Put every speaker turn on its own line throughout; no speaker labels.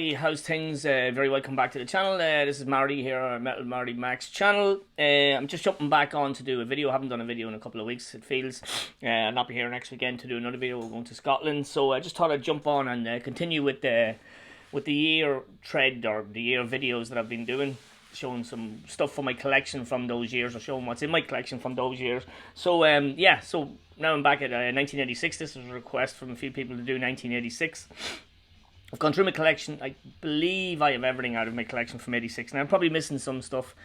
everybody, how's things? Very welcome back to the channel. This is Marty here on Metal Marty Max channel. I'm just jumping back on to do a video. I haven't done a video in a couple of weeks, it feels. I'll not be here next weekend to do another video. We're going to Scotland, so I just thought I'd jump on and continue with the year thread, or the year videos that I've been doing, showing some stuff from my collection from those years, or showing what's in my collection from those years. So yeah, so now I'm back at 1986. This was a request from a few people to do 1986. I've gone through my collection. I believe I have everything out of my collection from 86. Now I'm probably missing some stuff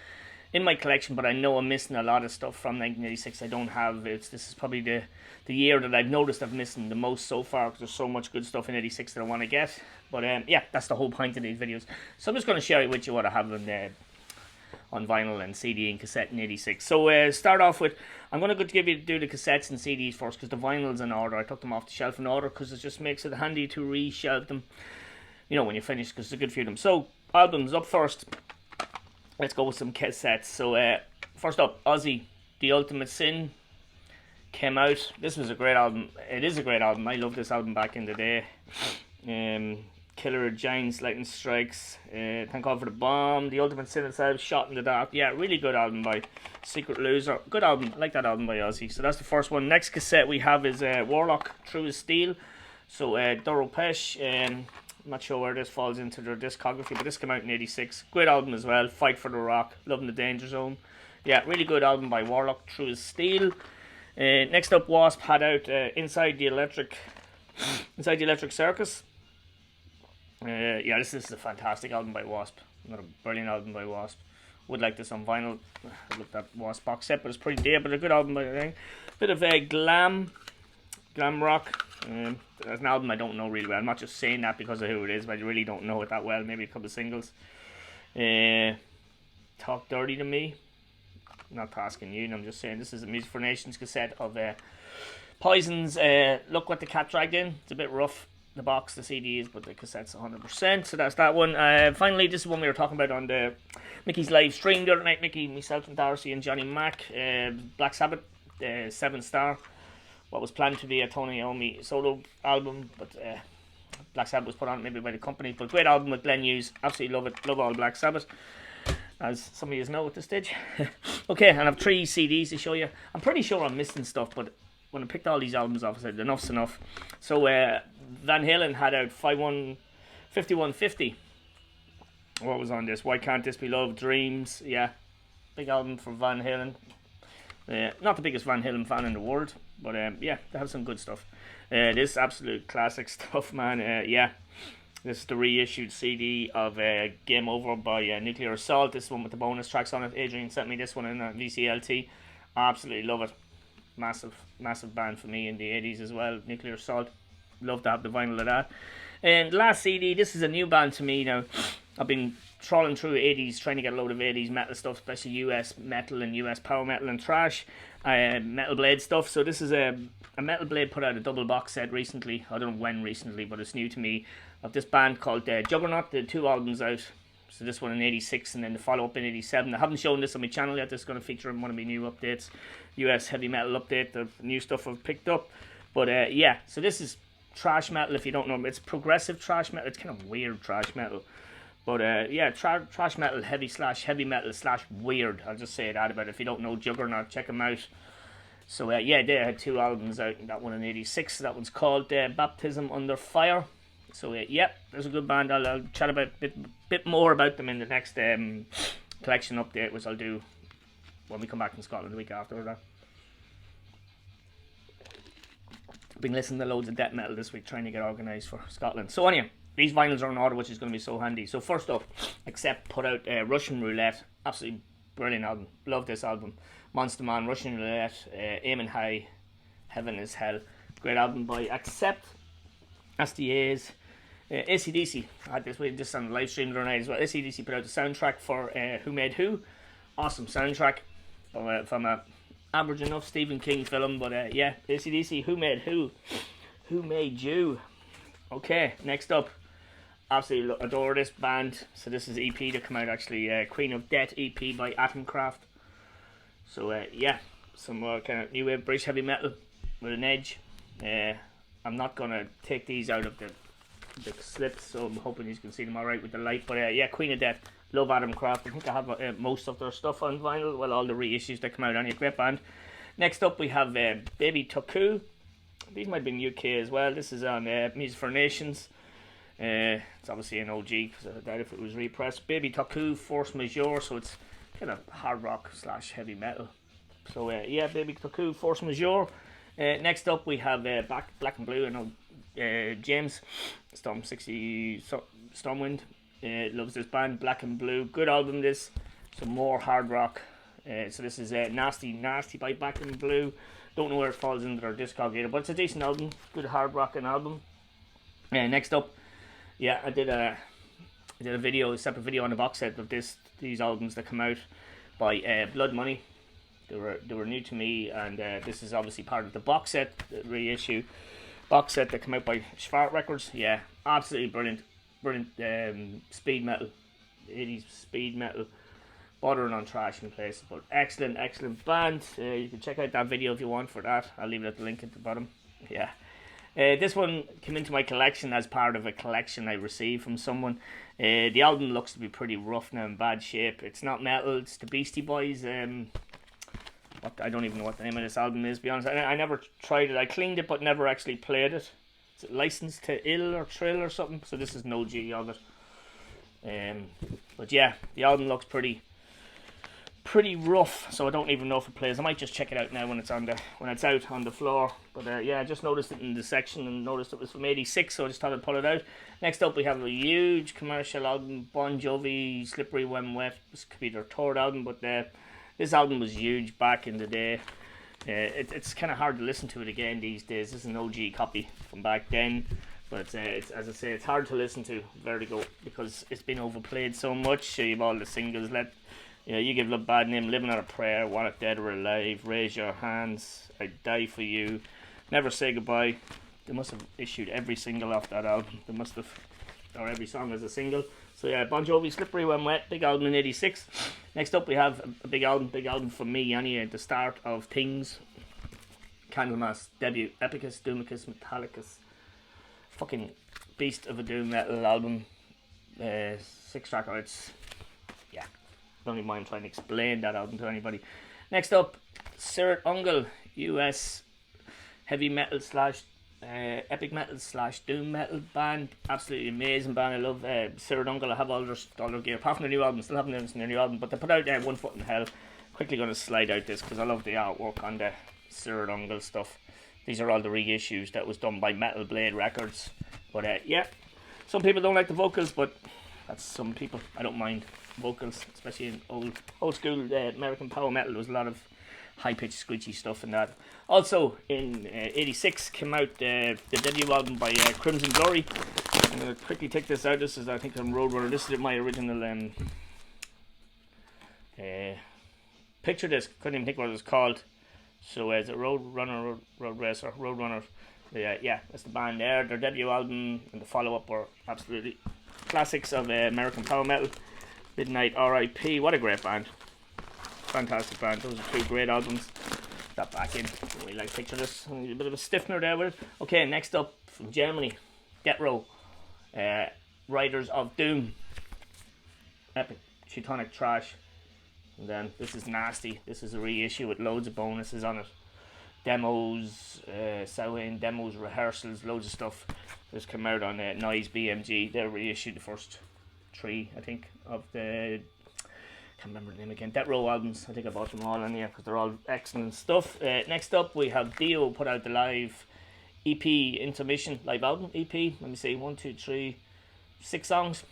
in my collection, but I know I'm missing a lot of stuff from 1986 I don't have. This is probably the year that I've noticed I'm missing the most so far, because there's so much good stuff in 86 that I want to get. But yeah, that's the whole point of these videos. So I'm just going to share with you what I have on vinyl and CD and cassette in 86. So start off with, I'm going to do the cassettes and CDs first, because the vinyl's in order. I took them off the shelf in order because it just makes it handy to re-shelf them, you know, when you finish, because it's a good few of them. So albums up first. Let's go with some cassettes. So first up, Ozzy, The Ultimate Sin came out. This was a great album. It is a great album. I loved this album back in the day. Killer Giants, Lightning Strikes, Thank God for the Bomb, The Ultimate Sin itself, Shot in the Dark. Yeah, really good album by Secret Loser. Good album. I like that album by Ozzy. So that's the first one. Next cassette we have is Warlock, True as Steel. So Doro Pesh. I'm not sure where this falls into their discography, but this came out in 86. Great album as well. Fight for the Rock, Loving the Danger Zone. Yeah, really good album by Warlock, True as Steel. Next up, Wasp had out Inside the Electric Circus. Yeah, this is a fantastic album by Wasp. Another brilliant album by Wasp. Would like this on vinyl. I looked at Wasp box set, but it's pretty dear, but a good album, I think. Bit of glam rock. That's an album I don't know really well. I'm not just saying that because of who it is, but I really don't know it that well. Maybe a couple of singles. Talk Dirty to Me. I'm not asking you, I'm just saying this is a Music for Nations cassette of Poison's Look What the Cat Dragged In. It's a bit rough, the box, the CD is, but the cassette's 100%. So that's that one. Finally, this is one we were talking about on the Mickey's live stream the other night. Mickey, myself and Darcy and Johnny Mac. Black Sabbath, 7 Star. What was planned to be a Tony Iommi solo album, but Black Sabbath was put on maybe by the company. But great album with Glenn Hughes. Absolutely love it. Love all Black Sabbath, as some of you know at this stage. Okay, and I have 3 CDs to show you. I'm pretty sure I'm missing stuff, but when I picked all these albums off, I said enough's enough. So Van Halen had out 5150. What was on this? Why Can't This Be Love? Dreams. Yeah, big album for Van Halen. Not the biggest Van Halen fan in the world, but yeah, they have some good stuff. This absolute classic stuff, man. Yeah, this is the reissued CD of Game Over by Nuclear Assault. This one with the bonus tracks on it. Adrian sent me this one in VCLT. I absolutely love it. Massive band for me in the 80s as well. Nuclear Assault. Love to have the vinyl of that. And last CD, this is a new band to me now. I've been trawling through 80s, trying to get a load of 80s metal stuff, especially US metal and US power metal and thrash, Metal Blade stuff. So this is a Metal Blade put out a double box set recently. I don't know when recently, but it's new to me. Of this band called Juggernaut. They had 2 albums out. So this one in 86 and then the follow-up in 87. I haven't shown this on my channel yet. This is going to feature in one of my new updates. US heavy metal update. The new stuff I've picked up. But yeah, so this is thrash metal if you don't know. It's progressive thrash metal. It's kind of weird thrash metal. But yeah, thrash metal, heavy metal / weird. I'll just say that about it. If you don't know Juggernaut, check them out. So yeah, they had 2 albums out. That one in 86. That one's called Baptism Under Fire. So yeah, there's a good band. I'll chat about bit more about them in the next collection update, which I'll do when we come back from Scotland the week after that. Been listening to loads of death metal this week, trying to get organised for Scotland. So anyway, these vinyls are in order, which is going to be so handy. So first up, Accept put out Russian Roulette. Absolutely brilliant album. Love this album. Monster Man, Russian Roulette, Aiming High, Heaven is Hell. Great album by Accept. That's the A's. AC/DC. I had this on the live stream the other night as well. AC/DC put out the soundtrack for Who Made Who. Awesome soundtrack from a average enough Stephen King film. But yeah, AC/DC, Who Made Who? Who Made You? Okay, next up. Absolutely adore this band. So this is EP to come out actually. Queen of Death EP by Atomcraft. So yeah, some kind of new wave British heavy metal with an edge. I'm not going to take these out of the the slips, so I'm hoping you can see them alright with the light. But yeah, Queen of Death, love Adam Kraft. I think I have most of their stuff on vinyl, well, all the reissues that come out on a great band. Next up we have Baby Tuku. These might be in UK as well. This is on Music for Nations. It's obviously an OG, because I doubt if it was repressed. Baby Tuku, Force Majeure, so it's kind of hard rock / heavy metal. So yeah, Baby Tuku, Force Majeure. Next up we have Black and Blue. I know James Stormwind loves this band, Black and Blue. Good album this. Some more hard rock. So this is Nasty by Black and Blue. Don't know where it falls into their discography, but it's a decent album. Good hard rocking album. Next up, yeah, I did a separate video on the box set of these albums that come out by Blood Money. They were new to me, and this is obviously part of the box set, the reissue box set that came out by Schwartz Records. Yeah, absolutely brilliant speed metal, 80s speed metal, bordering on trash in places, but excellent band. You can check out that video if you want for that. I'll leave it at the link at the bottom. Yeah. This one came into my collection as part of a collection I received from someone. The album looks to be pretty rough now, in bad shape. It's not metal, it's the Beastie Boys. I don't even know what the name of this album is, to be honest. I never tried it. I cleaned it but never actually played it. Is it licensed to Ill or Trill or something? So this is no G of it. But yeah, the album looks pretty rough, so I don't even know if it plays. I might just check it out now when it's out on the floor. But yeah, I just noticed it in the section and noticed it was from '86, so I just thought I'd pull it out. Next up we have a huge commercial album, Bon Jovi, Slippery When Wet. This could be their third album, but this album was huge back in the day. It's kind of hard to listen to it again these days. This is an OG copy from back then, but it's as I say, it's hard to listen to Vertigo because it's been overplayed so much. You've all the singles, You Give Love Bad Name, Living on a Prayer, Want It Dead or Alive, Raise Your Hands, I Die For You, Never Say Goodbye. They must have issued every single off that album. They must have, or every song as a single. So yeah, Bon Jovi, Slippery When Wet, big album in '86. Next up we have a big album for me, anyway, the start of things. Candlemass debut, Epicus, Doomicus, Metallicus. Fucking beast of a doom metal album. 6-track, it's, yeah. Don't even mind trying to explain that album to anybody. Next up, Sirt Ungle, US heavy metal / epic metal / doom metal band. Absolutely amazing band. I love Sirt Ungle. I have all their gear apart from their new album. Still haven't listened to their new album, but they put out One Foot in Hell. Quickly going to slide out this because I love the artwork on the Sirt Ungle stuff. These are all the reissues that was done by Metal Blade Records. But yeah, some people don't like the vocals, but that's some people. I don't mind vocals, especially in old school American power metal. There was a lot of high pitched screechy stuff in that. Also in '86 came out the debut album by Crimson Glory. I'm going to quickly take this out. This is, I think, on Roadrunner. This is my original picture disc. Couldn't even think what it was called. So it's a Roadrunner, Road Racer, Roadrunner. Yeah, that's the band there. Their debut album and the follow up were absolutely classics of American power metal. Midnight R.I.P. What a great band. Fantastic band. Those are two great albums. That back in. We like picture this. A bit of a stiffener there with it. Okay, next up from Germany, Death Row. Riders of Doom. Epic Teutonic trash. And then this is Nasty. This is a reissue with loads of bonuses on it. Demos, Samhain demos, rehearsals, loads of stuff. This came out on Noise BMG. They reissued the first 3, I think, of the, can't remember the name again, Death Row albums. I think I bought them all in here because they're all excellent stuff. Next up we have Dio put out the live EP Intermission live album EP. Let me see, 1, 2, 3, 6 songs.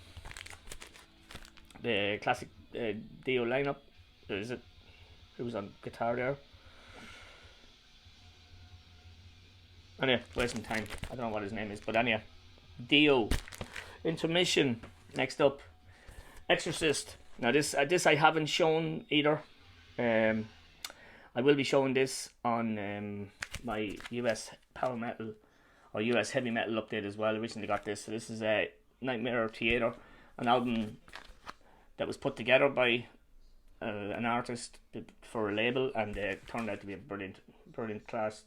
The classic Dio lineup. Is it? Who was on guitar there? Anyway, wasting time. I don't know what his name is, but anyway, Dio Intermission. Next up, Exorcist. Now this I haven't shown either. I will be showing this on my US power metal or US heavy metal update as well. I recently got this. So this is a Nightmare Theater, an album that was put together by an artist for a label, and it turned out to be a brilliant class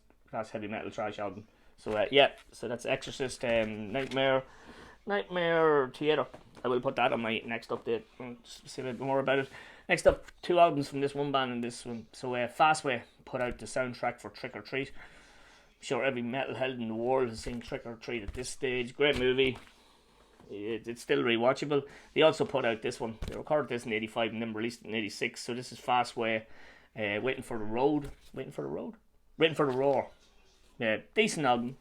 heavy metal trash album. So yeah, so that's Exorcist, Nightmare. Nightmare Theatre. I will put that on my next update. I'll say a bit more about it. Next up, 2 albums from this one band and this one. So Fastway put out the soundtrack for Trick or Treat. I'm sure every metalhead in the world has seen Trick or Treat at this stage. Great movie. It's still rewatchable. They also put out this one. They recorded this in 85 and then released it in 86. So this is Fastway, Waiting for the Road. Waiting for the Road? Waiting for the Roar. Yeah, decent album.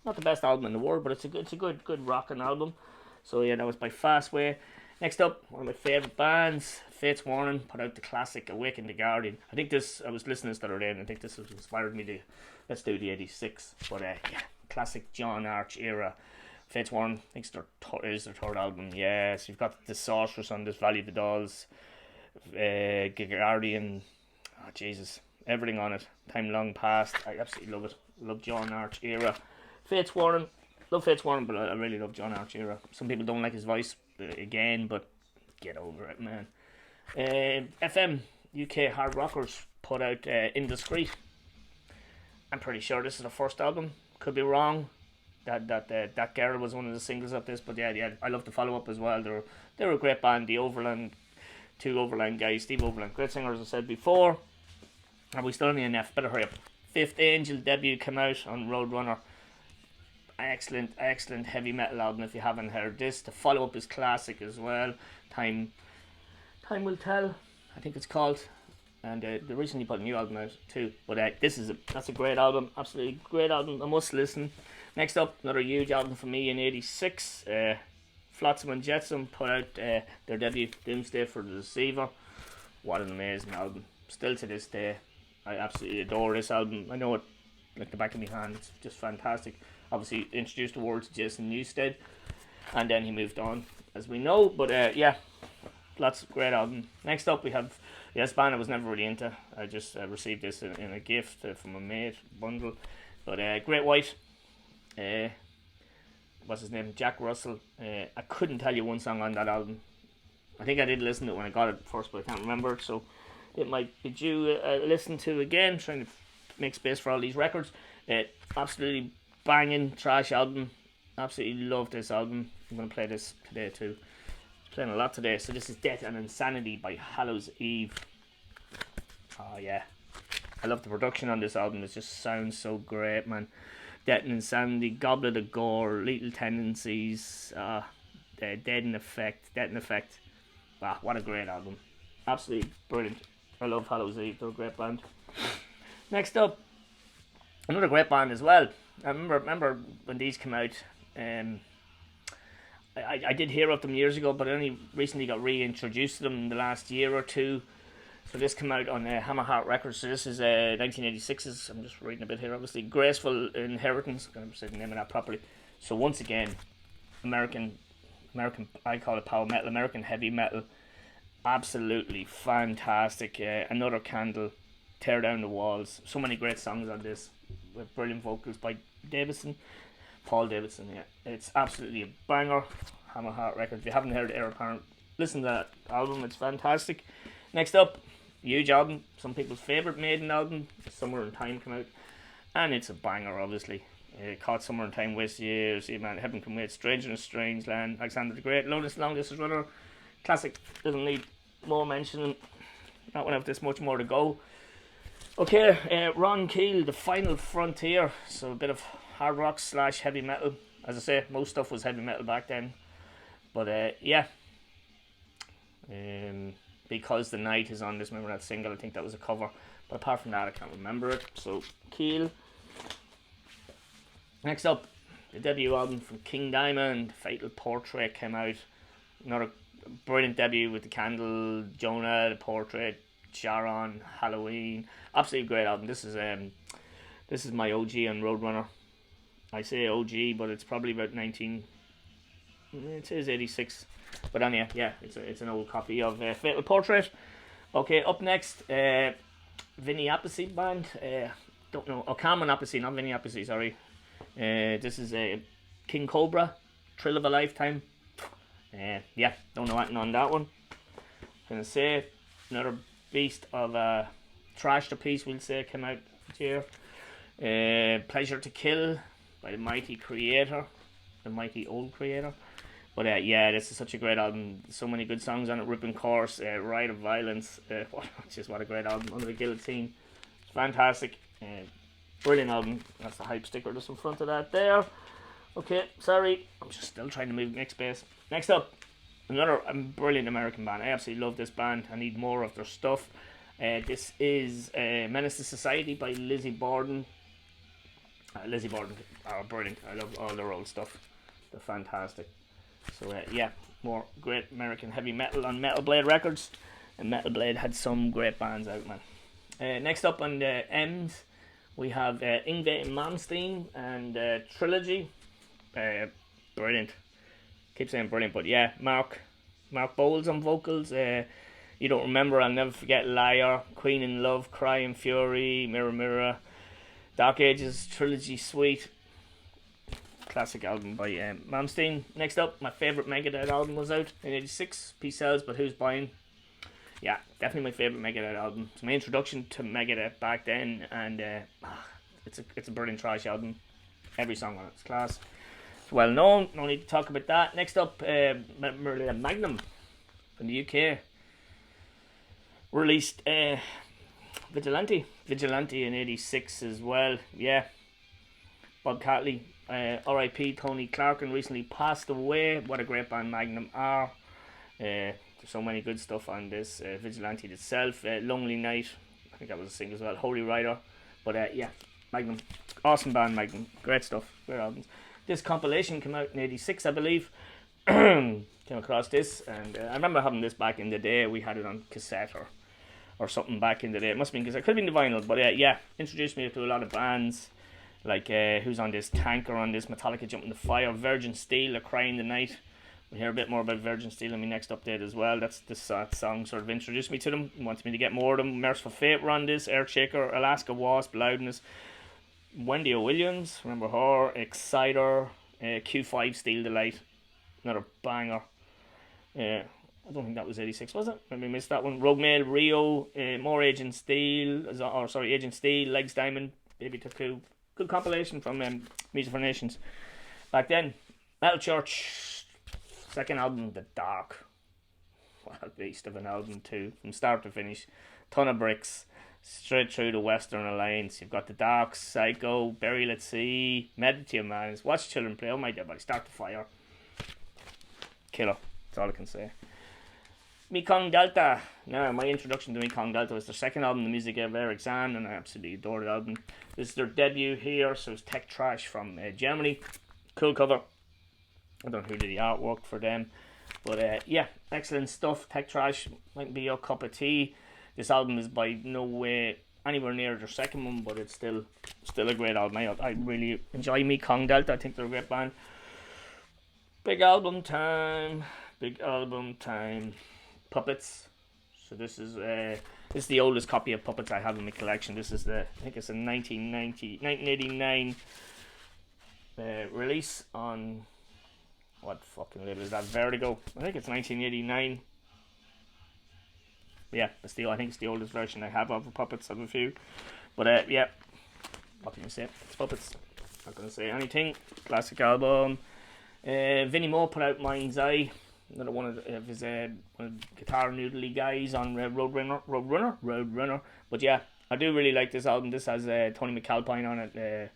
Not the best album in the world, but it's a good rocking album. So yeah, that was by Fastway. Next up, one of my favourite bands, Fates Warning, put out the classic Awaken the Guardian. I think this, I was listening to this the other day, and I think this has inspired me to, let's do the 86. But yeah, classic John Arch era. Fates Warning, I think it's their third album. Yes, you've got the Sorceress on this, Valley of the Dolls, Guardian, oh Jesus, everything on it. Time Long Past, I absolutely love it. Love John Arch era. Fates Warning, love Fates Warning, but I really love John Arch era. Some people don't like his voice again, but get over it, man. FM UK Hard Rockers put out Indiscreet. I'm pretty sure this is the first album. Could be wrong. That Girl was one of the singles of this, but yeah, I love the follow up as well. They're a great band. The Overland, 2 Overland guys, Steve Overland, great singer as I said before. Are we still on the NF? Better hurry up. Fifth Angel debut came out on Roadrunner. Excellent heavy metal album if you haven't heard this. The follow up is classic as well. Time Will Tell, I think it's called. And they recently put a new album out too. But that's a great album, absolutely great album. I must listen. Next up, another huge album for me in '86. Flotsam and Jetsam put out their debut, Doomsday for the Deceiver. What an amazing album! Still to this day, I absolutely adore this album. I know it like the back of my hand. It's just fantastic. Obviously introduced the world to Jason Newsted, and then he moved on, as we know. But yeah, lots of great album. Next up we have this band I was never really into. I just received this in a gift from a mate bundle. But Great White, what's his name, Jack Russell. I couldn't tell you one song on that album. I think I did listen to it when I got it first, but I can't remember it, so it might be due listen to again, trying to make space for all these records. Absolutely banging trash album. Absolutely love this album. I'm going to play this today too. Playing a lot today. So this is Death and Insanity by Hallows Eve. Oh yeah, I love the production on this album. It just sounds so great, man. Death and Insanity, Goblet of Gore, Lethal Tendencies, Dead in Effect. Wow, what a great album. Absolutely brilliant. I love Hallows Eve. They're a great band. Next up, another great band as well. I remember when these came out. I did hear of them years ago, but I only recently got reintroduced to them in the last year or two. So this came out on Hammerheart Records. So this is 1986's. I'm just reading a bit here. Obviously, Graceful Inheritance. I'm going to say the name of that properly. So once again, American. I call it power metal. American heavy metal. Absolutely fantastic. Another Candle. Tear Down the Walls. So many great songs on this with brilliant vocals by Paul Davidson. Yeah, it's absolutely a banger. Hammerheart Records. If you haven't heard Air Apparent, listen to that album. It's fantastic. Next up, huge album. Some people's favourite Maiden album. Summer in Time came out, and it's a banger. Obviously, Caught Summer in Time, Waste Years, Man, Heaven Can Wait, Stranger in a Strange Land, Alexander the Great, Long Distance Runner, classic. Doesn't need more mentioning. Not gonna have this much more to go. Okay, Ron Keel, The Final Frontier. So a bit of hard rock / heavy metal. As I say, most stuff was heavy metal back then. But yeah. Because the Night is on this. Remember that single? I think that was a cover. But apart from that, I can't remember it. So, Keel. Next up, the debut album from King Diamond, Fatal Portrait, came out. Another brilliant debut with The Candle, Jonah, The Portrait, Sharon, Halloween. Absolutely great album. This is my OG on Roadrunner. I say OG, but it's probably about 19. It says 86. But anyway, yeah, it's an old copy of Fatal Portrait. Okay, up next, Vinny Appice band. Don't know. Oh, Carmen Appice, not Vinny Appice, sorry. This is King Cobra, Thrill of a Lifetime. Yeah, don't know anything on that one. Gonna say another beast of Trash to Piece, we'll say, came out here. Pleasure to Kill by the mighty Old Creator. But yeah, this is such a great album. So many good songs on it. Ripping Course, Ride of Violence. Just what a great album. Under the Guillotine. It's fantastic. Brilliant album. That's the hype sticker just in front of that there. Okay, sorry. I'm just still trying to move next base. Next up, another brilliant American band. I absolutely love this band. I need more of their stuff. This is Menace to Society by Lizzie Borden. Lizzie Borden are brilliant. I love all their old stuff. They're fantastic. So yeah, more great American heavy metal on Metal Blade Records. And Metal Blade had some great bands out, man. Next up on the M's, we have Yngwie Malmsteen and Trilogy. Brilliant. Keep saying brilliant, but yeah, Mark Bowles on vocals. You Don't Remember, I'll Never Forget, Liar, Queen in Love, Cry and Fury, Mirror Mirror, Dark Ages, Trilogy Suite. Classic album by Malmsteen. Next up, my favourite Megadeth album was out in '86. Peace Sells, But Who's Buying? Yeah, definitely my favourite Megadeth album. It's my introduction to Megadeth back then, and it's a brilliant thrash album. Every song on it's class. It's well known. No need to talk about that. Next up, Magnum from the UK released Vigilante in '86 as well. Yeah, Bob Catley. R.I.P. Tony Clarkin recently passed away. What a great band Magnum are. There's so many good stuff on this. Vigilante itself, Lonely Night, I think that was a single as well. Holy Rider. But yeah, Magnum, awesome band Magnum, great stuff, great albums. This compilation came out in '86, I believe. Came across this, and I remember having this back in the day. We had it on cassette or something back in the day. It must have been cassette, could have been the vinyl. But yeah, introduced me to a lot of bands. Like who's on this? Tanker on this, Metallica Jumping the Fire, Virgin Steel, A Cry in the Night. We'll hear a bit more about Virgin Steel in my next update as well. That's this song sort of introduced me to them, wants me to get more of them. Merciful Fate were on this, Earthshaker, Alaska Wasp, Loudness, Wendy O. Williams, remember her, Exciter, Q5 Steel Delight, another banger. I don't think that was '86, was it? Maybe missed that one. Rogue Mail, Rio, more Agent Steel, Agent Steel, Legs Diamond, Baby Tattoo. Good compilation from Music for Nations back then. Metal Church, second album, The Dark. What a beast of an album too, from start to finish. Ton of bricks, straight through the Western Alliance. You've got The Dark, Psycho, Burial at Sea, Meditate Man, Watch Children Play, Oh My Dead Body, Start the Fire. Killer, that's all I can say. Mekong Delta. Now, my introduction to Mekong Delta was their second album, The Music of Eric Zahn, and I absolutely adore the album. This is their debut here, so it's Tech Trash from Germany. Cool cover. I don't know who did the artwork for them, but yeah, excellent stuff. Tech Trash might be your cup of tea. This album is by no way anywhere near their second one, but it's still a great album. I really enjoy Mekong Delta. I think they're a great band. Big album time. Puppets. So this is the oldest copy of Puppets I have in my collection. This is I think it's a 1989 release on, what fucking label is that? Vertigo. I think it's 1989. Yeah, I think it's the oldest version I have of Puppets. I have a few, but yeah, what can you say? It's Puppets. Not gonna say anything. Classic album. Vinnie Moe put out Mind's Eye. Another one of his guitar noodly guys on Roadrunner. But yeah, I do really like this album. This has Tony McAlpine on it.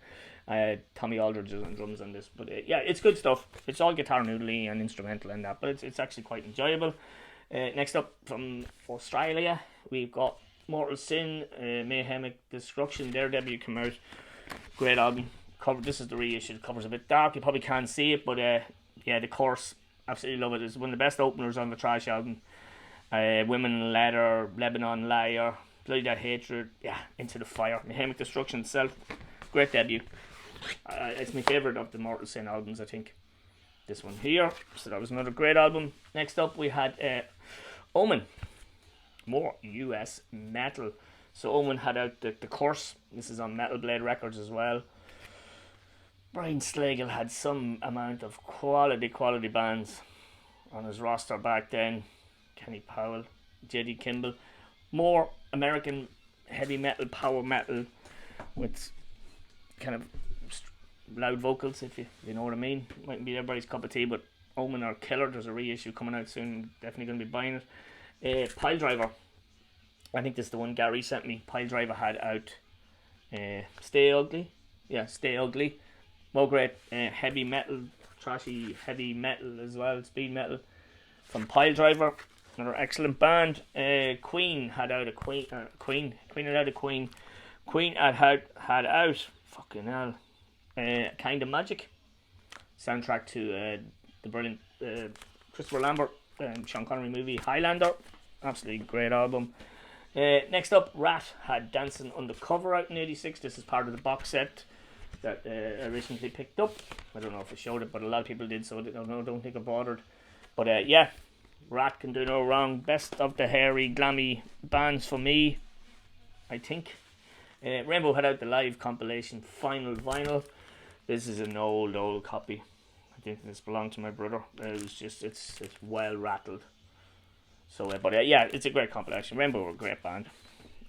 Tommy Aldridge is on drums on this. But yeah, it's good stuff. It's all guitar noodly and instrumental and that, but it's actually quite enjoyable. Next up from Australia, we've got Mortal Sin, Mayhem Destruction. Their debut came out. Great album. This is the reissue. The cover's a bit dark. You probably can't see it, but yeah, the chorus, absolutely love it. It's one of the best openers on the Trash album. Women in Leather, Lebanon Liar, Bloody That Hatred, yeah, Into the Fire, Mayhem Destruction itself. Great debut. It's my favourite of the Mortal Sin albums, I think. This one here. So that was another great album. Next up we had Omen. More US metal. So Omen had out the Curse. This is on Metal Blade Records as well. Brian Slagle had some amount of quality bands on his roster back then. Kenny Powell, J.D. Kimball. More American heavy metal, power metal with kind of loud vocals, if you know what I mean. Mightn't be everybody's cup of tea, but Omen or Killer. There's a reissue coming out soon. Definitely going to be buying it. Pile Driver. I think this is the one Gary sent me. Pile Driver had out Stay Ugly. Yeah, Stay Ugly. More great heavy metal, trashy heavy metal as well, speed metal from Pile Driver. Another excellent band. Queen had out a Queen. Queen had out a Queen. Queen had out fucking hell. Kind of Magic. Soundtrack to the brilliant Christopher Lambert and Sean Connery movie Highlander. Absolutely great album. Next up, Rat had Dancing Undercover out in '86. This is part of the box set that I recently picked up. I don't know if I showed it, but a lot of people did, so I don't think I bothered. But yeah, Rat can do no wrong. Best of the hairy, glammy bands for me, I think. Rainbow had out the live compilation Final Vinyl. This is an old copy. I think this belonged to my brother. It's well rattled. So, but yeah, it's a great compilation. Rainbow were a great band.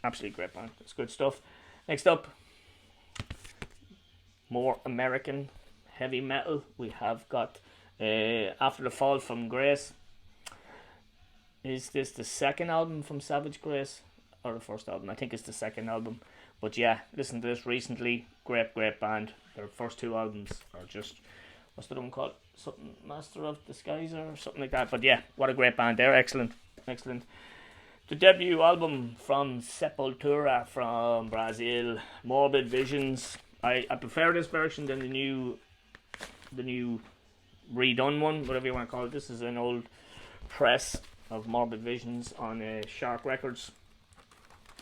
Absolutely great band. It's good stuff. Next up, more American heavy metal. We have got After the Fall from Grace. Is this the second album from Savage Grace? Or the first album? I think it's the second album. But yeah, listen to this recently. Great band. Their first two albums are just, what's the one called? Something Master of Disguise or something like that. But yeah, what a great band. They're excellent. The debut album from Sepultura from Brazil, Morbid Visions. I prefer this version than the new redone one, whatever you want to call it. This is an old press of Morbid Visions on Shark Records.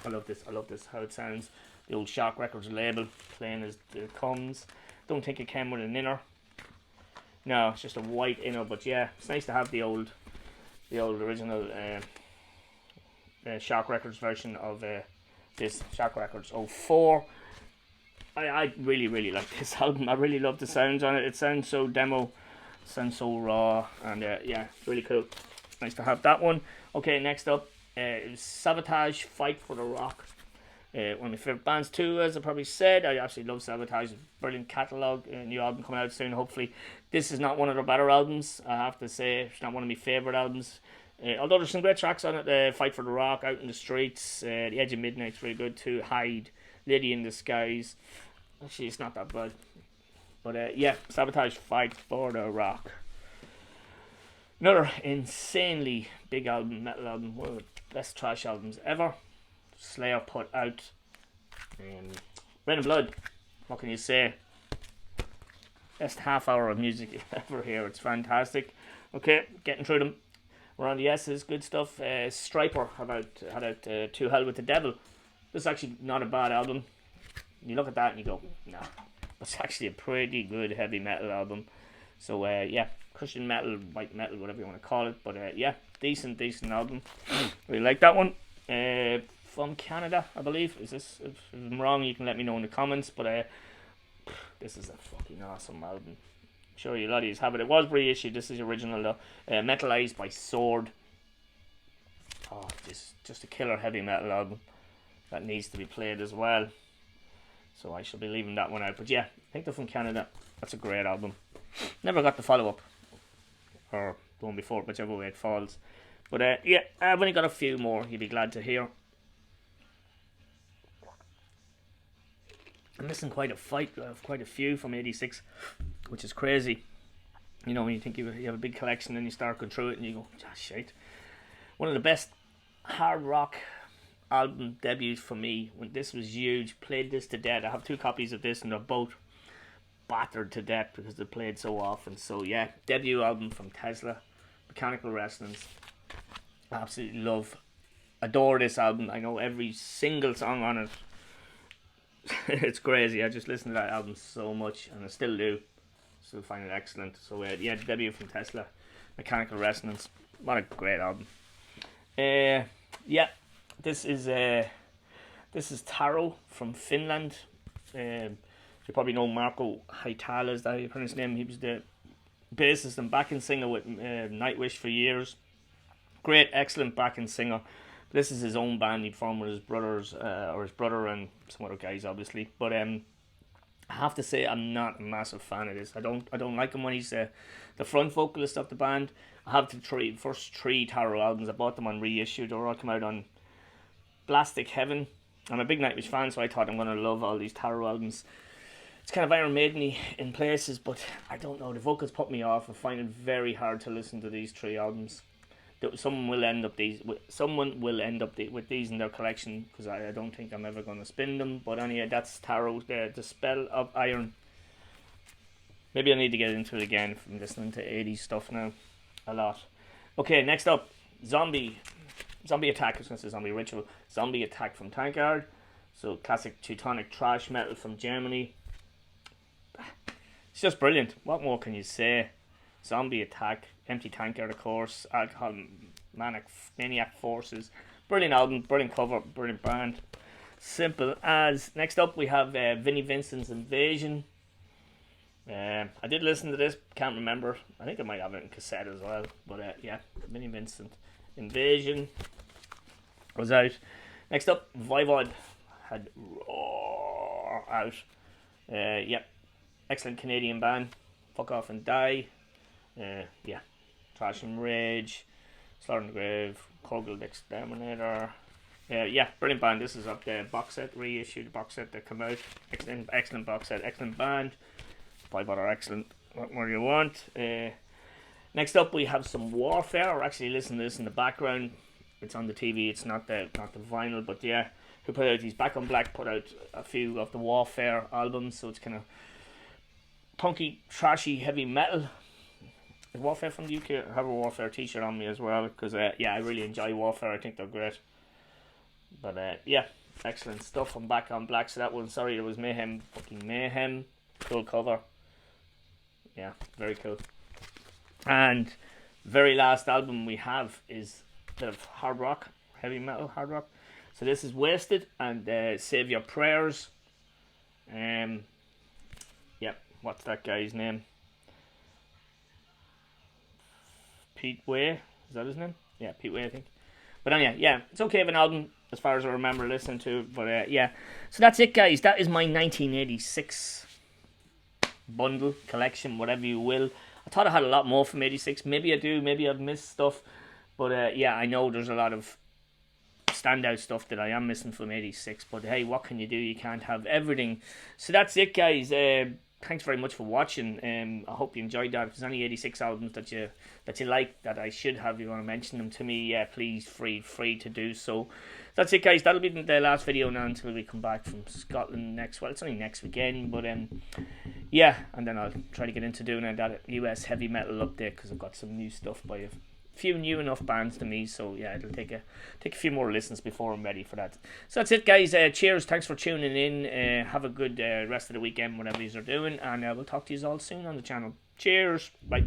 I love this, how it sounds. The old Shark Records label, plain as it comes. Don't think it came with an inner. No, it's just a white inner, but yeah, it's nice to have the old original Shark Records version of this Shark Records 04. I really like this album. I really love the sounds on it. It sounds so demo, sounds so raw, and yeah, really cool. Nice to have that one. Okay, next up, Sabotage, Fight for the Rock. One of my favourite bands too, as I probably said. I absolutely love Sabotage. Brilliant catalogue. New album coming out soon, hopefully. This is not one of their better albums, I have to say. It's not one of my favourite albums. Although there's some great tracks on it. Fight for the Rock, Out in the Streets, The Edge of Midnight's really good too. Hide, Lady in the Skies. Actually, it's not that bad. But yeah, Sabotage, Fight for the Rock. Another insanely big album, metal album. One of the best thrash albums ever. Slayer put out Rain and Blood. What can you say? Best half hour of music ever here. It's fantastic. Okay, getting through them. We're on the S's. Good stuff. Striper had out To Hell with the Devil. This is actually not a bad album. You look at that and you go, nah. It's actually a pretty good heavy metal album. So yeah, Christian metal, white metal, whatever you want to call it. But yeah, decent album. Really like that one. From Canada, I believe. If I'm wrong, you can let me know in the comments. But this is a fucking awesome album. I'm sure you lot of you have it. It was reissued. This is original though. Metalized by Sword. Oh, just a killer heavy metal album that needs to be played as well. So I shall be leaving that one out. But yeah, I think they're from Canada. That's a great album. Never got the follow up or the one before, whichever way it falls. But yeah, I've only got a few more. You'll be glad to hear. I'm missing quite a few from '86, which is crazy. You know, when you think you have a big collection and you start going through it and you go, ah, shit. One of the best hard rock album debuts for me, when this was huge. Played this to death. I have 2 copies of this and they're both battered to death because they played so often. So yeah, debut album from Tesla, Mechanical Resonance. I absolutely adore this album. I know every single song on it. It's crazy. I just listen to that album so much and I still do. Still find it excellent. So yeah, debut from Tesla, Mechanical Resonance. What a great album. Yeah, this is Taro from Finland. You probably know Marco Haitala, is that how you pronounce his name? He was the bassist and backing singer with Nightwish for years. Great, excellent backing singer. This is his own band he formed with his brothers, or his brother and some other guys, obviously. But I have to say I'm not a massive fan of this. I don't like him when he's the front vocalist of the band. I have the first three Taro albums. I bought them on reissue. They all come out on Plastic Heaven. I'm a big Nightwish fan, so I thought I'm going to love all these Taro albums. It's kind of Iron Maiden-y in places, but I don't know. The vocals put me off. I find it very hard to listen to these three albums. Someone will end up with these in their collection, because I don't think I'm ever going to spin them. But anyway, that's Taro, the Spell of Iron. Maybe I need to get into it again from listening to 80s stuff now a lot. Okay, next up, Zombie Attack. I was going to say Zombie Ritual. Zombie Attack from Tankard. So classic Teutonic thrash metal from Germany. It's just brilliant. What more can you say? Zombie Attack, Empty Tankard, of course, Alcohol Maniac Forces. Brilliant album, brilliant cover, brilliant band. Simple as. Next up, we have Vinnie Vincent's Invasion. I did listen to this, can't remember. I think I might have it in cassette as well. But yeah, Vinnie Vincent Invasion was out. Next up, Voivod had Roar out. Yep, excellent Canadian band. Fuck Off and Die. Yeah, Trash and Rage, Slaughter in the Grave, Kogel the Exterminator. Yeah, brilliant band. This is up the box set, reissued box set that come out. Excellent box set, excellent band. Voivod are excellent. What more do you want? Next up, we have some Warfare. We're actually listening to this in the background. It's on the TV. It's not the vinyl, but yeah, who put out these Back on Black put out a few of the Warfare albums, so it's kind of punky, trashy, heavy metal. Warfare from the UK. I have a Warfare t-shirt on me as well, because yeah, I really enjoy Warfare. I think they're great. But yeah, excellent stuff from Back on Black. So that one, sorry, it was Mayhem, fucking Mayhem. Cool cover. Yeah, very cool. And very last album we have is a bit of hard rock, heavy metal hard rock. So this is Wasted and Save Your Prayers. Yeah, what's that guy's name? Pete Way, is that his name? Yeah, Pete Way, I think. But anyway, yeah, it's okay of an album as far as I remember listening to. But yeah, so that's it, guys. That is my 1986 bundle, collection, whatever you will. I thought I had a lot more from 86. Maybe I do, maybe I've missed stuff. But yeah, I know there's a lot of standout stuff that I am missing from 86. But hey, what can you do? You can't have everything. So that's it, guys. Thanks very much for watching. I hope you enjoyed that. If there's any 86 albums that you like that I should have, you want to mention them to me, yeah, please free to do so. That's it, guys. That'll be the last video now until we come back from Scotland next. Well, it's only next weekend, but yeah, and then I'll try to get into doing that US heavy metal update, because I've got some new stuff by a few new enough bands to me. So yeah, it'll take a few more listens before I'm ready for that. So that's it, guys. Cheers. Thanks for tuning in. Have a good rest of the weekend, whatever you are doing, and we'll talk to you all soon on the channel. Cheers. Bye.